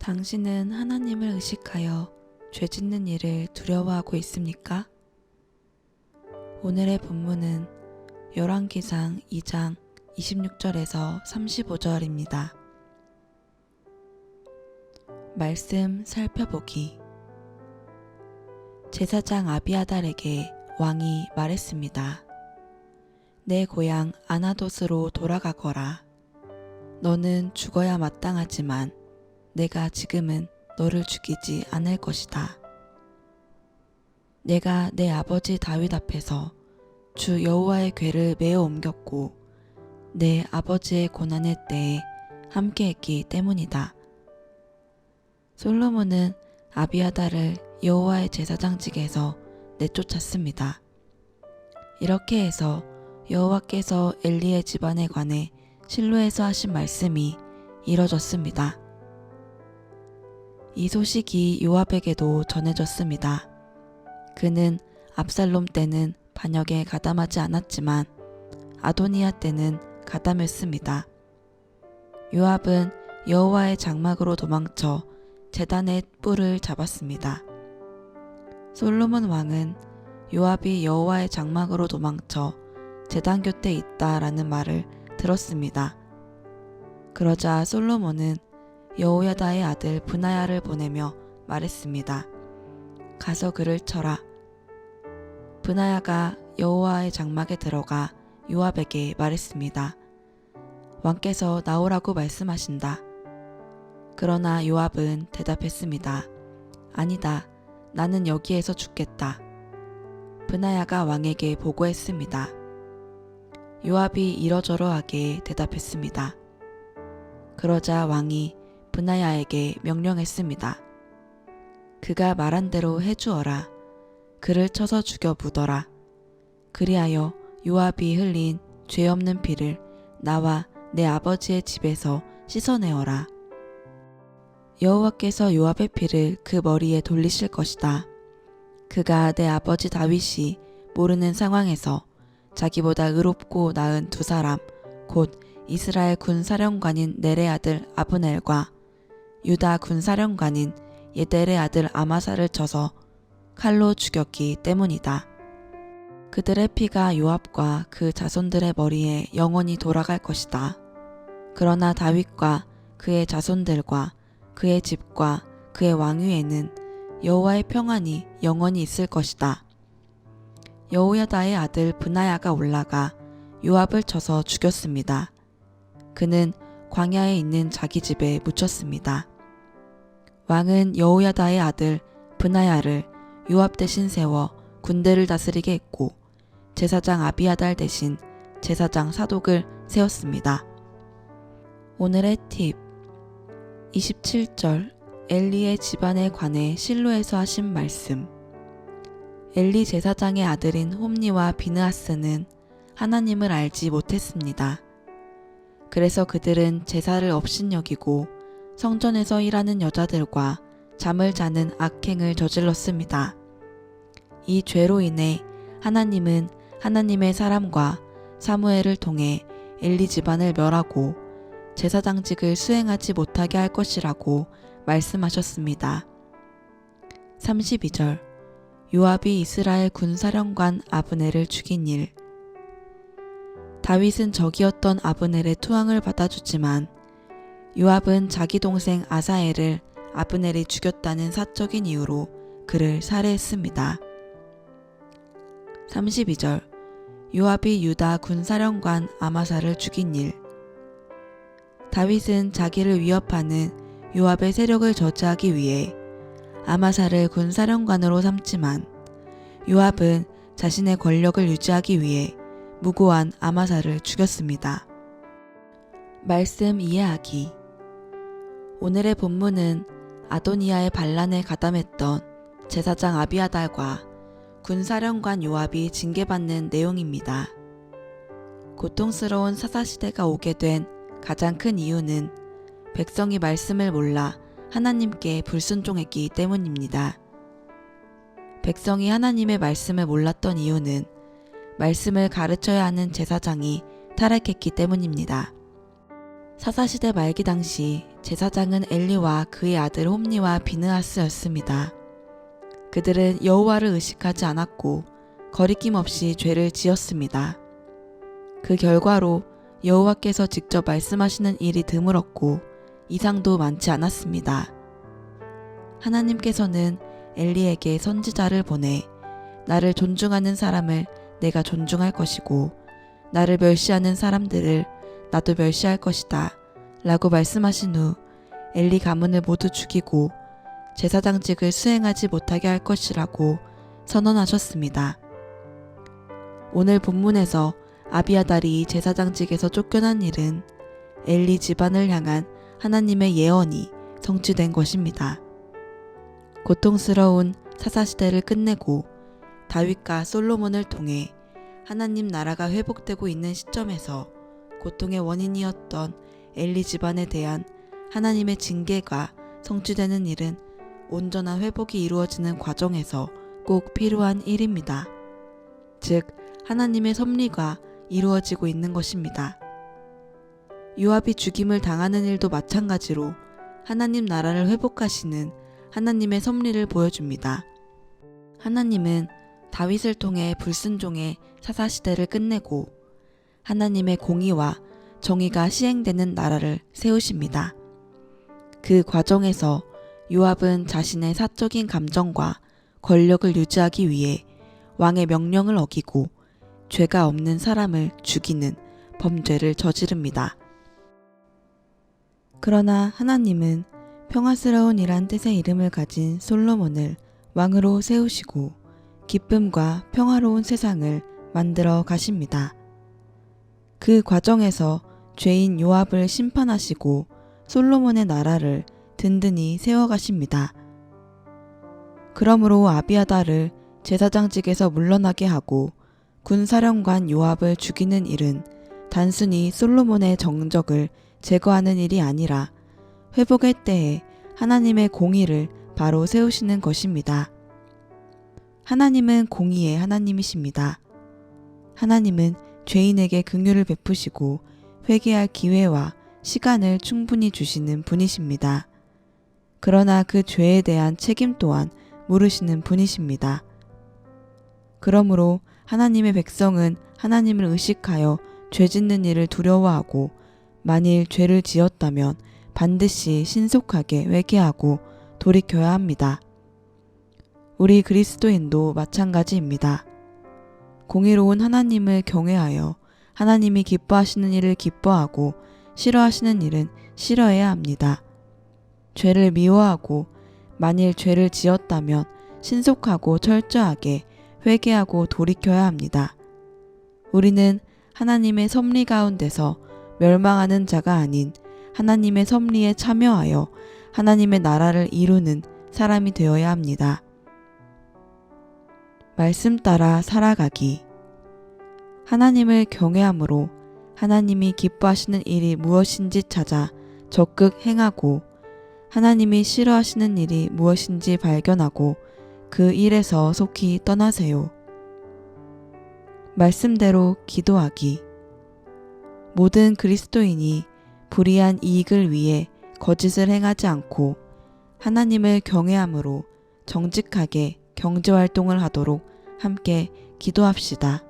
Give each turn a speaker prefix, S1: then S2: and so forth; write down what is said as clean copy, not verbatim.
S1: 당신은 하나님을 의식하여 죄 짓는 일을 두려워하고 있습니까? 오늘의 본문은 열왕기상 2장 26절에서 35절입니다. 말씀 살펴보기. 제사장 아비아달에게 왕이 말했습니다. 내 고향 아나돗으로 돌아가거라. 너는 죽어야 마땅하지만 내가 지금은 너를 죽이지 않을 것이다. 내가 내 아버지 다윗 앞에서 주 여호와의 궤를 메어 옮겼고 내 아버지의 고난의 때에 함께했기 때문이다. 솔로몬은 아비아달을 여호와의 제사장직에서 내쫓았습니다. 이렇게 해서 여호와께서 엘리의 집안에 관해 실로에서 하신 말씀이 이뤄졌습니다. 이 소식이 요압에게도 전해졌습니다. 그는 압살롬 때는 반역에 가담하지 않았지만 아도니아 때는 가담했습니다. 요압은 여호와의 장막으로 도망쳐 제단의 뿔을 잡았습니다. 솔로몬 왕은 요압이 여호와의 장막으로 도망쳐 제단 곁에 있다라는 말을 들었습니다. 그러자 솔로몬은 여호야다의 아들 브나야를 보내며 말했습니다. 가서 그를 쳐라. 브나야가 여호와의 장막에 들어가 요압에게 말했습니다. 왕께서 나오라고 말씀하신다. 그러나 요압은 대답했습니다. 아니다. 나는 여기에서 죽겠다. 브나야가 왕에게 보고했습니다. 요압이 이러저러하게 대답했습니다. 그러자 왕이 브나야에게 명령했습니다. 그가 말한 대로 해주어라. 그를 쳐서 죽여 묻어라. 그리하여 요압이 흘린 죄 없는 피를 나와 내 아버지의 집에서 씻어내어라. 여호와께서 요압의 피를 그 머리에 돌리실 것이다. 그가 내 아버지 다윗이 모르는 상황에서 자기보다 의롭고 나은 두 사람, 곧 이스라엘 군사령관인 넬의 아들 아브넬과 유다 군사령관인 예델의 아들 아마사를 쳐서 칼로 죽였기 때문이다. 그들의 피가 요압과 그 자손들의 머리에 영원히 돌아갈 것이다. 그러나 다윗과 그의 자손들과 그의 집과 그의 왕위에는 여호와의 평안이 영원히 있을 것이다. 여호야다의 아들 브나야가 올라가 요압을 쳐서 죽였습니다. 그는 광야에 있는 자기 집에 묻혔습니다. 왕은 여호야다의 아들 브나야를 요압 대신 세워 군대를 다스리게 했고 제사장 아비아달 대신 제사장 사독을 세웠습니다. 오늘의 팁 27절 엘리의 집안에 관해 실로에서 하신 말씀. 엘리 제사장의 아들인 홈니와 비느하스는 하나님을 알지 못했습니다. 그래서 그들은 제사를 업신여기고 성전에서 일하는 여자들과 잠을 자는 악행을 저질렀습니다. 이 죄로 인해 하나님은 하나님의 사람과 사무엘을 통해 엘리 집안을 멸하고 제사장직을 수행하지 못하게 할 것이라고 말씀하셨습니다. 32절 요압이 이스라엘 군사령관 아브넬을 죽인 일. 다윗은 적이었던 아브넬의 투항을 받아주지만 요압은 자기 동생 아사엘을 아브넬이 죽였다는 사적인 이유로 그를 살해했습니다. 32절 요압이 유다 군사령관 아마사를 죽인 일. 다윗은 자기를 위협하는 요압의 세력을 저지하기 위해 아마사를 군사령관으로 삼지만 요압은 자신의 권력을 유지하기 위해 무고한 아마사를 죽였습니다. 말씀 이해하기. 오늘의 본문은 아도니아의 반란에 가담했던 제사장 아비아달과 군사령관 요압이 징계받는 내용입니다. 고통스러운 사사시대가 오게 된 가장 큰 이유는 백성이 말씀을 몰라 하나님께 불순종했기 때문입니다. 백성이 하나님의 말씀을 몰랐던 이유는 말씀을 가르쳐야 하는 제사장이 타락했기 때문입니다. 사사시대 말기 당시 제사장은 엘리와 그의 아들 홈니와 비느하스였습니다. 그들은 여호와를 의식하지 않았고 거리낌 없이 죄를 지었습니다. 그 결과로 여호와께서 직접 말씀하시는 일이 드물었고 이상도 많지 않았습니다. 하나님께서는 엘리에게 선지자를 보내 나를 존중하는 사람을 내가 존중할 것이고 나를 멸시하는 사람들을 나도 멸시할 것이다 라고 말씀하신 후 엘리 가문을 모두 죽이고 제사장직을 수행하지 못하게 할 것이라고 선언하셨습니다. 오늘 본문에서 아비아달이 제사장직에서 쫓겨난 일은 엘리 집안을 향한 하나님의 예언이 성취된 것입니다. 고통스러운 사사시대를 끝내고 다윗과 솔로몬을 통해 하나님 나라가 회복되고 있는 시점에서 고통의 원인이었던 엘리 집안에 대한 하나님의 징계가 성취되는 일은 온전한 회복이 이루어지는 과정에서 꼭 필요한 일입니다. 즉, 하나님의 섭리가 이루어지고 있는 것입니다. 요압이 죽임을 당하는 일도 마찬가지로 하나님 나라를 회복하시는 하나님의 섭리를 보여줍니다. 하나님은 다윗을 통해 불순종의 사사시대를 끝내고 하나님의 공의와 정의가 시행되는 나라를 세우십니다. 그 과정에서 요압은 자신의 사적인 감정과 권력을 유지하기 위해 왕의 명령을 어기고 죄가 없는 사람을 죽이는 범죄를 저지릅니다. 그러나 하나님은 평화스러운 이란 뜻의 이름을 가진 솔로몬을 왕으로 세우시고 기쁨과 평화로운 세상을 만들어 가십니다. 그 과정에서 죄인 요압을 심판하시고 솔로몬의 나라를 든든히 세워가십니다. 그러므로 아비아달을 제사장직에서 물러나게 하고 군사령관 요압을 죽이는 일은 단순히 솔로몬의 정적을 제거하는 일이 아니라 회복의 때에 하나님의 공의를 바로 세우시는 것입니다. 하나님은 공의의 하나님이십니다. 하나님은 죄인에게 긍휼을 베푸시고 회개할 기회와 시간을 충분히 주시는 분이십니다. 그러나 그 죄에 대한 책임 또한 물으시는 분이십니다. 그러므로 하나님의 백성은 하나님을 의식하여 죄 짓는 일을 두려워하고 만일 죄를 지었다면 반드시 신속하게 회개하고 돌이켜야 합니다. 우리 그리스도인도 마찬가지입니다. 공의로운 하나님을 경외하여 하나님이 기뻐하시는 일을 기뻐하고 싫어하시는 일은 싫어해야 합니다. 죄를 미워하고 만일 죄를 지었다면 신속하고 철저하게 회개하고 돌이켜야 합니다. 우리는 하나님의 섭리 가운데서 멸망하는 자가 아닌 하나님의 섭리에 참여하여 하나님의 나라를 이루는 사람이 되어야 합니다. 말씀 따라 살아가기. 하나님을 경외함으로 하나님이 기뻐하시는 일이 무엇인지 찾아 적극 행하고 하나님이 싫어하시는 일이 무엇인지 발견하고 그 일에서 속히 떠나세요. 말씀대로 기도하기. 모든 그리스도인이 불의한 이익을 위해 거짓을 행하지 않고 하나님을 경외함으로 정직하게 경제활동을 하도록 함께 기도합시다.